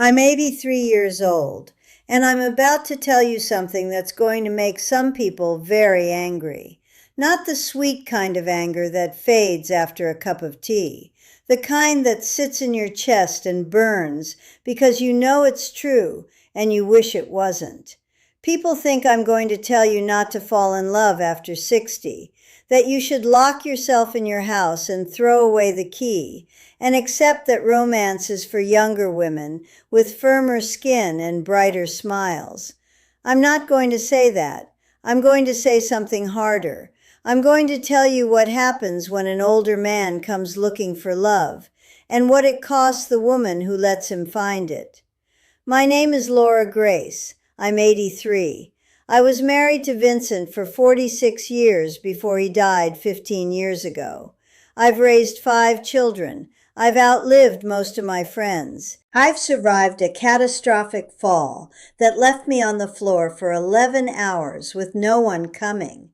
I'm 83 years old, and I'm about to tell you something that's going to make some people very angry. Not the sweet kind of anger that fades after a cup of tea, the kind that sits in your chest and burns because you know it's true and you wish it wasn't. People think I'm going to tell you not to fall in love after 60, that you should lock yourself in your house and throw away the key, and accept that romance is for younger women with firmer skin and brighter smiles. I'm not going to say that. I'm going to say something harder. I'm going to tell you what happens when an older man comes looking for love, and what it costs the woman who lets him find it. My name is Laura Grace. I'm 83. I was married to Vincent for 46 years before he died 15 years ago. I've raised 5 children. I've outlived most of my friends. I've survived a catastrophic fall that left me on the floor for 11 hours with no one coming.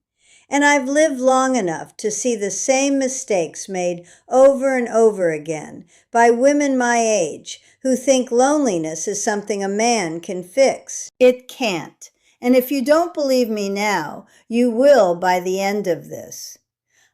And I've lived long enough to see the same mistakes made over and over again by women my age who think loneliness is something a man can fix. It can't. And if you don't believe me now, you will by the end of this.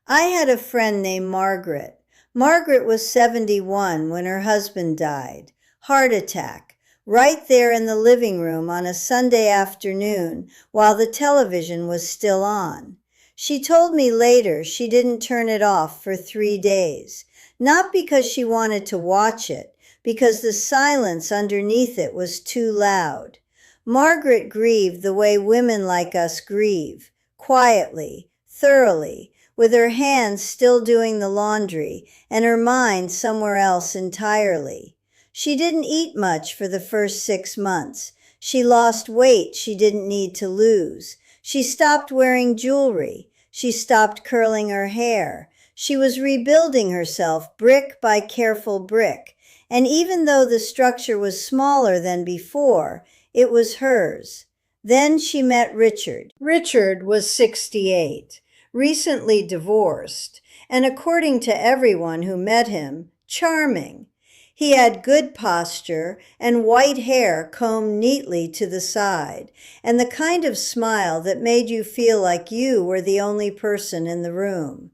I had a friend named Margaret. Margaret was 71 when her husband died. Heart attack. Right there in the living room on a Sunday afternoon while the television was still on. She told me later she didn't turn it off for 3 days. Not because she wanted to watch it, because the silence underneath it was too loud. Margaret grieved the way women like us grieve, quietly, thoroughly, with her hands still doing the laundry and her mind somewhere else entirely. She didn't eat much for the first 6 months. She lost weight she didn't need to lose. She stopped wearing jewelry. She stopped curling her hair. She was rebuilding herself brick by careful brick. And even though the structure was smaller than before, it was hers. Then she met Richard. Richard was 68, recently divorced, and according to everyone who met him, charming. He had good posture and white hair combed neatly to the side, and the kind of smile that made you feel like you were the only person in the room.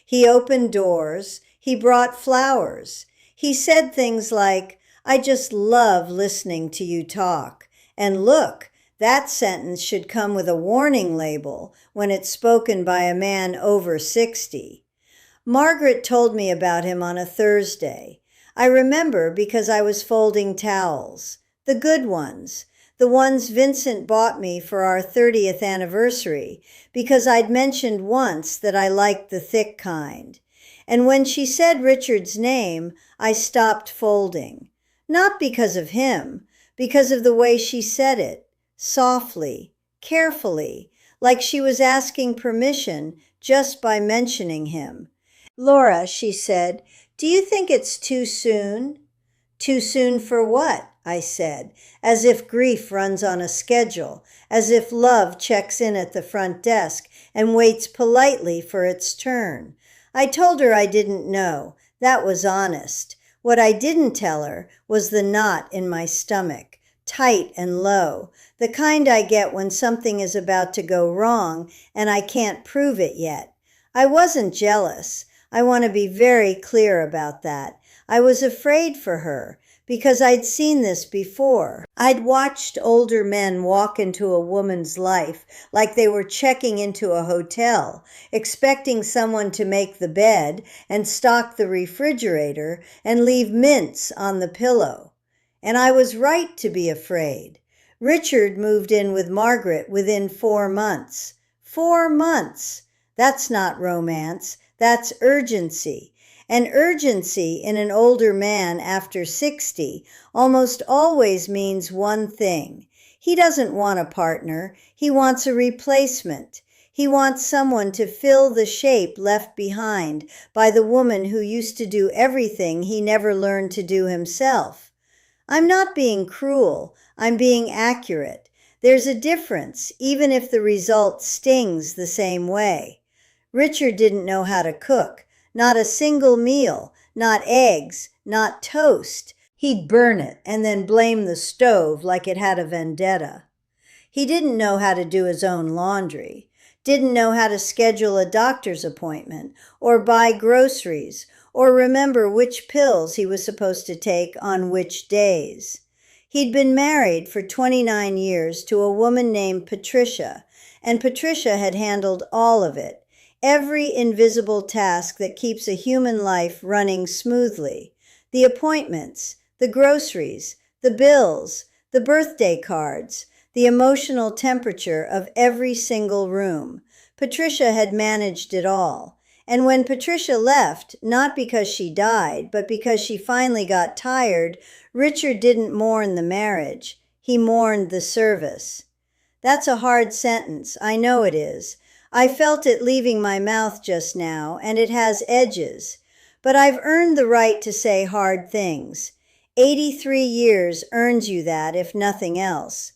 He opened doors. He brought flowers. He said things like, "I just love listening to you talk." And look, that sentence should come with a warning label when it's spoken by a man over 60. Margaret told me about him on a Thursday. I remember because I was folding towels, the good ones, the ones Vincent bought me for our 30th anniversary, because I'd mentioned once that I liked the thick kind. And when she said Richard's name, I stopped folding. Not because of him, because of the way she said it, softly, carefully, like she was asking permission just by mentioning him. "Laura," she said, "do you think it's too soon?" "Too soon for what?" I said, as if grief runs on a schedule, as if love checks in at the front desk and waits politely for its turn. I told her I didn't know. That was honest. What I didn't tell her was the knot in my stomach, tight and low, the kind I get when something is about to go wrong and I can't prove it yet. I wasn't jealous. I want to be very clear about that. I was afraid for her because I'd seen this before. I'd watched older men walk into a woman's life like they were checking into a hotel, expecting someone to make the bed and stock the refrigerator and leave mints on the pillow. And I was right to be afraid. Richard moved in with Margaret within 4 months. 4 months! That's not romance. That's urgency. And urgency in an older man after 60 almost always means one thing. He doesn't want a partner. He wants a replacement. He wants someone to fill the shape left behind by the woman who used to do everything he never learned to do himself. I'm not being cruel. I'm being accurate. There's a difference, even if the result stings the same way. Richard didn't know how to cook. Not a single meal, not eggs, not toast. He'd burn it and then blame the stove like it had a vendetta. He didn't know how to do his own laundry, didn't know how to schedule a doctor's appointment, or buy groceries, or remember which pills he was supposed to take on which days. He'd been married for 29 years to a woman named Patricia, and Patricia had handled all of it, every invisible task that keeps a human life running smoothly. The appointments, the groceries, the bills, the birthday cards, the emotional temperature of every single room. Patricia had managed it all. And when Patricia left, not because she died, but because she finally got tired, Richard didn't mourn the marriage. He mourned the service. That's a hard sentence. I know it is. I felt it leaving my mouth just now, and it has edges. But I've earned the right to say hard things. 83 years earns you that, if nothing else.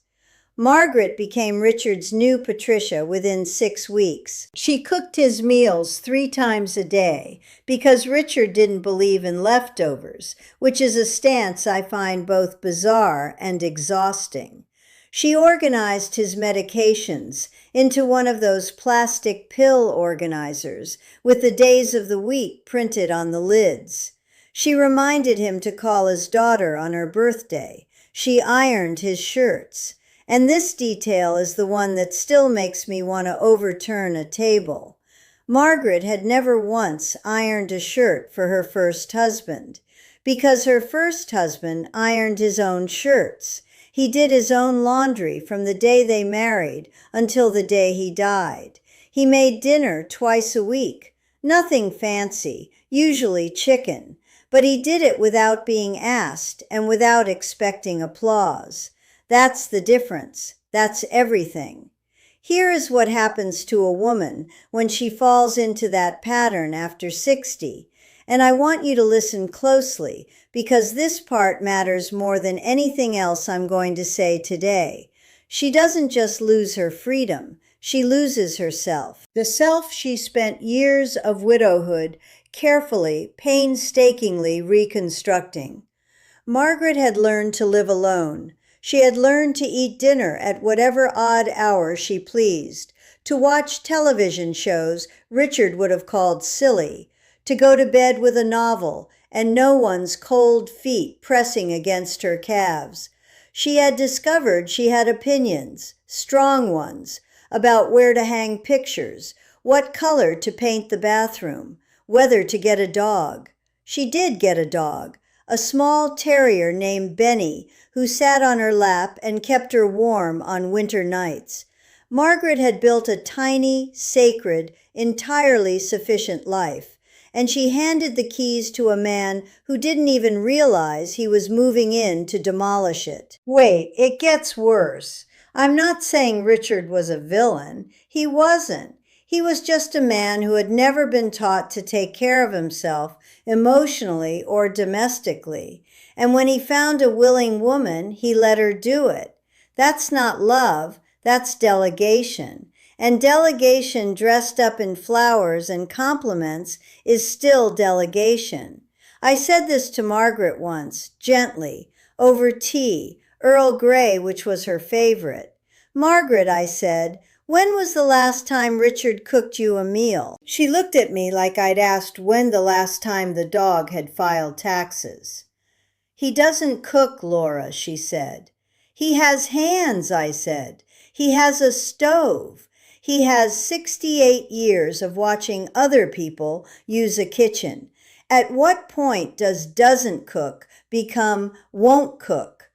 Margaret became Richard's new Patricia within 6 weeks. She cooked his meals 3 times a day because Richard didn't believe in leftovers, which is a stance I find both bizarre and exhausting. She organized his medications into one of those plastic pill organizers with the days of the week printed on the lids. She reminded him to call his daughter on her birthday. She ironed his shirts. And this detail is the one that still makes me want to overturn a table. Margaret had never once ironed a shirt for her first husband, because her first husband ironed his own shirts. He did his own laundry from the day they married until the day he died. He made dinner twice a week. Nothing fancy, usually chicken, but he did it without being asked and without expecting applause. That's the difference. That's everything. Here is what happens to a woman when she falls into that pattern after 60. And I want you to listen closely because this part matters more than anything else I'm going to say today. She doesn't just lose her freedom. She loses herself. The self she spent years of widowhood carefully, painstakingly reconstructing. Margaret had learned to live alone. She had learned to eat dinner at whatever odd hour she pleased, to watch television shows Richard would have called silly, to go to bed with a novel and no one's cold feet pressing against her calves. She had discovered she had opinions, strong ones, about where to hang pictures, what color to paint the bathroom, whether to get a dog. She did get a dog, a small terrier named Benny, who sat on her lap and kept her warm on winter nights. Margaret had built a tiny, sacred, entirely sufficient life, and she handed the keys to a man who didn't even realize he was moving in to demolish it. Wait, it gets worse. I'm not saying Richard was a villain. He wasn't. He was just a man who had never been taught to take care of himself emotionally or domestically. And when he found a willing woman, he let her do it. That's not love, that's delegation. And delegation dressed up in flowers and compliments is still delegation. I said this to Margaret once, gently, over tea, Earl Grey, which was her favorite. Margaret, I said, when was the last time Richard cooked you a meal? She looked at me like I'd asked when the last time the dog had filed taxes. He doesn't cook, Laura, she said. He has hands, I said. He has a stove. He has 68 years of watching other people use a kitchen. At what point does doesn't cook become won't cook?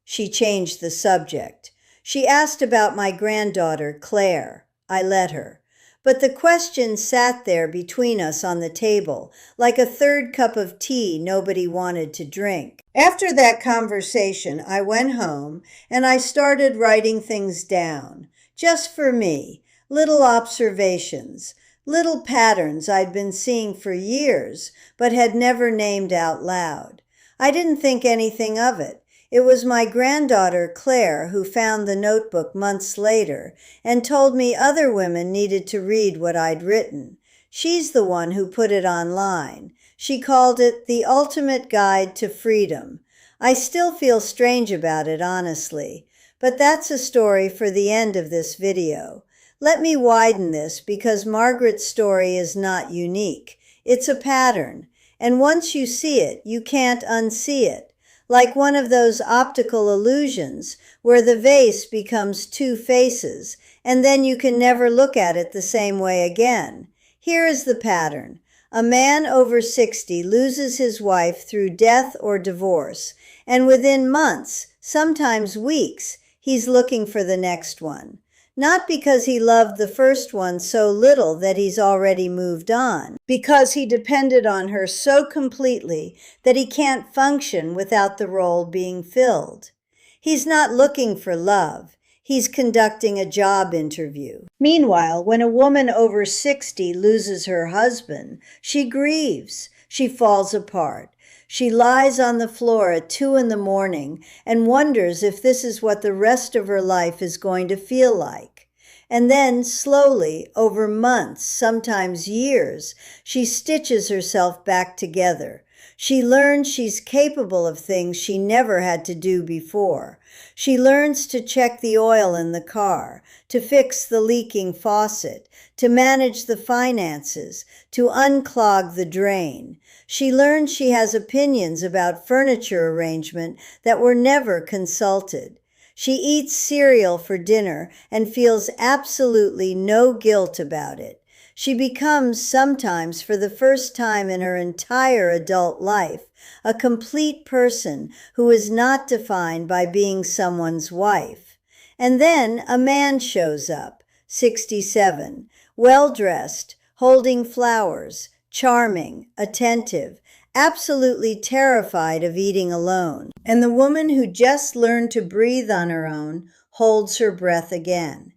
She changed the subject. She asked about my granddaughter, Claire. I let her. But the question sat there between us on the table, like a third cup of tea nobody wanted to drink. After that conversation, I went home and I started writing things down, just for me, little observations, little patterns I'd been seeing for years, but had never named out loud. I didn't think anything of it. It was my granddaughter, Claire, who found the notebook months later and told me other women needed to read what I'd written. She's the one who put it online. She called it The Ultimate Guide to Freedom. I still feel strange about it, honestly. But that's a story for the end of this video. Let me widen this because Margaret's story is not unique. It's a pattern. And once you see it, you can't unsee it. Like one of those optical illusions where the vase becomes two faces, and then you can never look at it the same way again. Here is the pattern. A man over 60 loses his wife through death or divorce, and within months, sometimes weeks, he's looking for the next one. Not because he loved the first one so little that he's already moved on, because he depended on her so completely that he can't function without the role being filled. He's not looking for love. He's conducting a job interview. Meanwhile, when a woman over 60 loses her husband, she grieves. She falls apart. She lies on the floor at 2 a.m. and wonders if this is what the rest of her life is going to feel like. And then, slowly, over months, sometimes years, she stitches herself back together. She learns she's capable of things she never had to do before. She learns to check the oil in the car, to fix the leaking faucet, to manage the finances, to unclog the drain. She learns she has opinions about furniture arrangement that were never consulted. She eats cereal for dinner and feels absolutely no guilt about it. She becomes, sometimes for the first time in her entire adult life, a complete person who is not defined by being someone's wife. And then a man shows up, 67, well-dressed, holding flowers, charming, attentive, absolutely terrified of eating alone. And the woman who just learned to breathe on her own holds her breath again.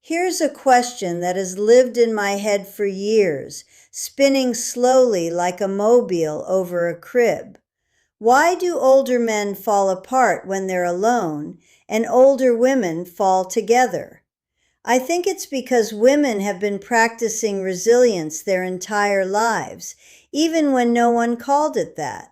Here's a question that has lived in my head for years, spinning slowly like a mobile over a crib. Why do older men fall apart when they're alone and older women fall together? I think it's because women have been practicing resilience their entire lives, even when no one called it that.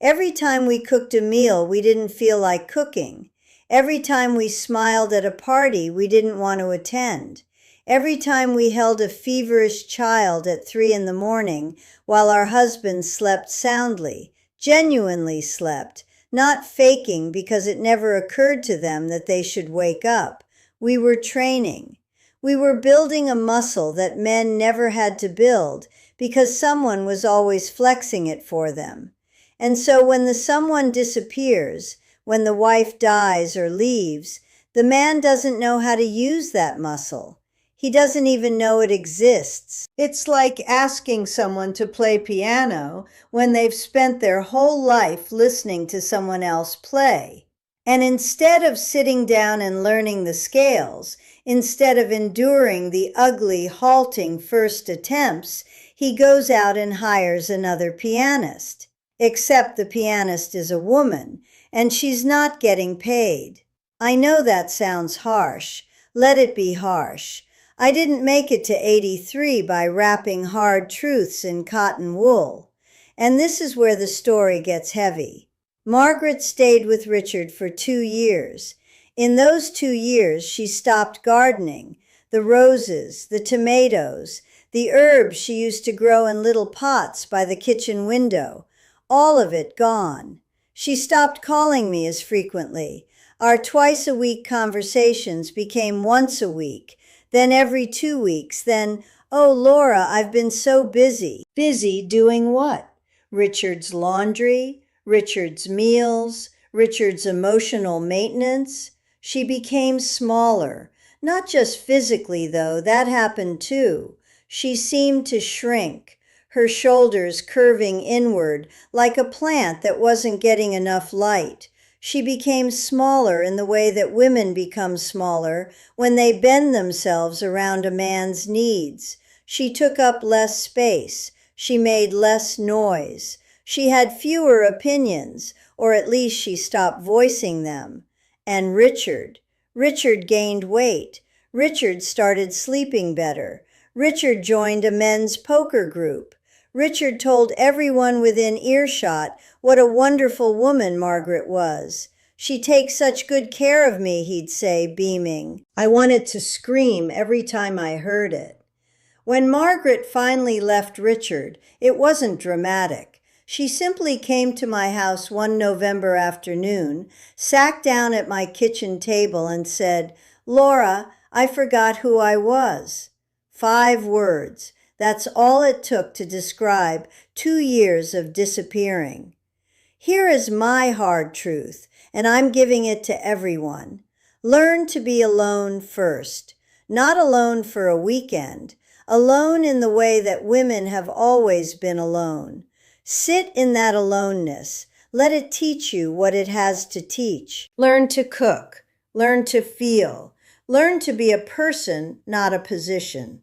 Every time we cooked a meal we didn't feel like cooking. Every time we smiled at a party we didn't want to attend. Every time we held a feverish child at 3 a.m. while our husbands slept soundly, genuinely slept, not faking because it never occurred to them that they should wake up. We were training. We were building a muscle that men never had to build because someone was always flexing it for them. And so when the someone disappears, when the wife dies or leaves, the man doesn't know how to use that muscle. He doesn't even know it exists. It's like asking someone to play piano when they've spent their whole life listening to someone else play. And instead of sitting down and learning the scales, instead of enduring the ugly, halting first attempts, he goes out and hires another pianist. Except the pianist is a woman, and she's not getting paid. I know that sounds harsh. Let it be harsh. I didn't make it to 83 by wrapping hard truths in cotton wool. And this is where the story gets heavy. Margaret stayed with Richard for 2 years. In those 2 years, she stopped gardening. The roses, the tomatoes, the herbs she used to grow in little pots by the kitchen window, all of it gone. She stopped calling me as frequently. Our twice-a-week conversations became once a week, then every 2 weeks, then, "Oh, Laura, I've been so busy." Busy doing what? Richard's laundry, Richard's meals, Richard's emotional maintenance. She became smaller. Not just physically, though, that happened too. She seemed to shrink, her shoulders curving inward like a plant that wasn't getting enough light. She became smaller in the way that women become smaller when they bend themselves around a man's needs. She took up less space. She made less noise. She had fewer opinions, or at least she stopped voicing them. And Richard gained weight. Richard started sleeping better. Richard joined a men's poker group. Richard told everyone within earshot what a wonderful woman Margaret was. "She takes such good care of me," he'd say, beaming. I wanted to scream every time I heard it. When Margaret finally left Richard, it wasn't dramatic. She simply came to my house one November afternoon, sat down at my kitchen table and said, "Laura, I forgot who I was." 5 words. That's all it took to describe 2 years of disappearing. Here is my hard truth, and I'm giving it to everyone. Learn to be alone first. Not alone for a weekend. Alone in the way that women have always been alone. Sit in that aloneness. Let it teach you what it has to teach. Learn to cook. Learn to feel. Learn to be a person, not a position.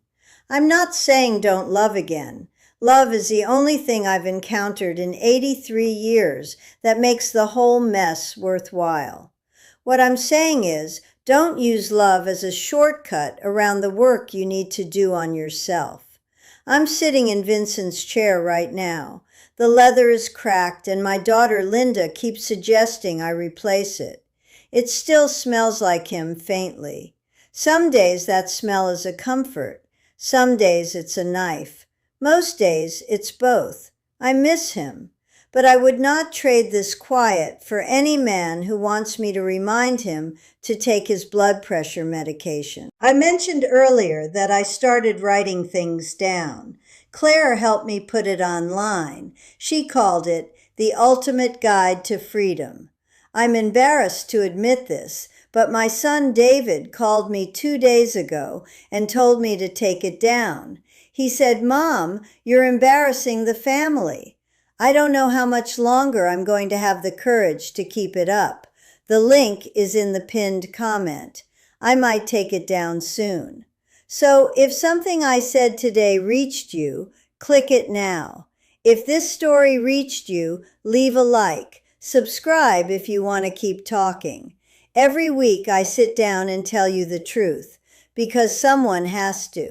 I'm not saying don't love again. Love is the only thing I've encountered in 83 years that makes the whole mess worthwhile. What I'm saying is, don't use love as a shortcut around the work you need to do on yourself. I'm sitting in Vincent's chair right now. The leather is cracked and my daughter Linda keeps suggesting I replace it. It still smells like him faintly. Some days that smell is a comfort. Some days it's a knife. Most days it's both. I miss him. But I would not trade this quiet for any man who wants me to remind him to take his blood pressure medication. I mentioned earlier that I started writing things down. Claire helped me put it online. She called it The Ultimate Guide to Freedom. I'm embarrassed to admit this, but my son David called me 2 days ago and told me to take it down. He said, "Mom, you're embarrassing the family." I don't know how much longer I'm going to have the courage to keep it up. The link is in the pinned comment. I might take it down soon. So if something I said today reached you, click it now. If this story reached you, leave a like. Subscribe if you want to keep talking. Every week I sit down and tell you the truth, because someone has to.